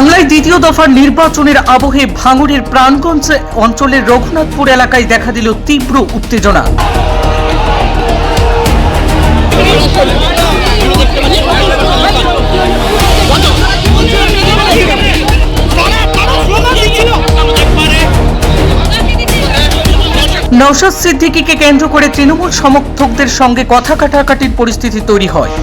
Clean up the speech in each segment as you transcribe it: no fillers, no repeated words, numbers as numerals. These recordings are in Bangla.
বাংলায় দ্বিতীয় দফার নির্বাচনের আবহে ভাঙড়ের প্রাণগঞ্জ অঞ্চলের রঘুনাথপুর এলাকায় দেখা দিল তীব্র উত্তেজনা। নওশাদ সিদ্দিকীকে কেন্দ্র করে তৃণমূল সমর্থকদের সঙ্গে কথা কাটাকাটির পরিস্থিতি তৈরি হয়।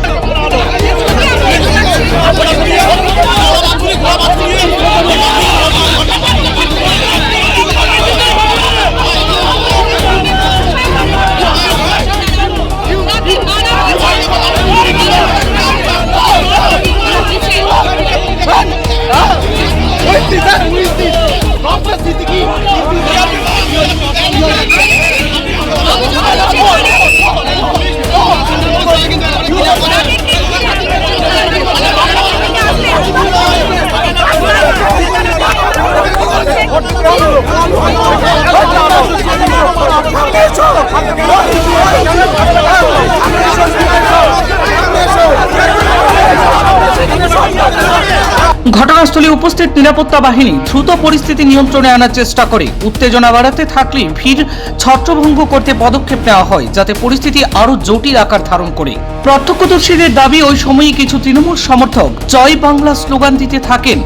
ঘটনাস্থলে উপস্থিত নিরাপত্তা বাহিনী দ্রুত পরিস্থিতি নিয়ন্ত্রণে আনার চেষ্টা করে। উত্তেজনা বাড়াতে থাকলে ভিড় ছত্রভঙ্গ করতে পদক্ষেপ নেওয়া হয়, যাতে পরিস্থিতি আরো জটিল আকার ধারণ করে। প্রত্যক্ষদর্শীদের দাবি, ওই সময়ে কিছু তৃণমূল সমর্থক জয় বাংলা স্লোগান দিতে থাকেন,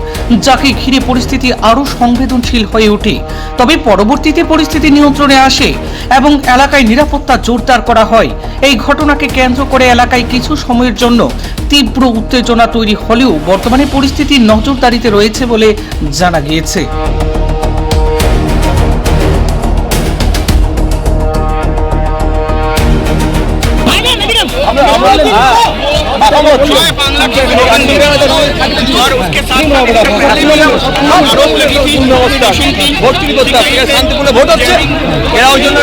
যাকে ঘিরে পরিস্থিতি আরো সংবেদনশীল হয়ে ওঠে। তবে পরবর্তীতে পরিস্থিতি নিয়ন্ত্রণে আসে এবং এলাকায় নিরাপত্তা জোরদার করা হয়। এই ঘটনাকে কেন্দ্র করে এলাকায় কিছু সময়ের জন্য তীব্র উত্তেজনা তৈরি হলেও বর্তমানে পরিস্থিতি নজরদারিতে রয়েছে বলে জানা গিয়েছে। শান্তিপূর্ণ ভোট হচ্ছে, এরা ওই জন্য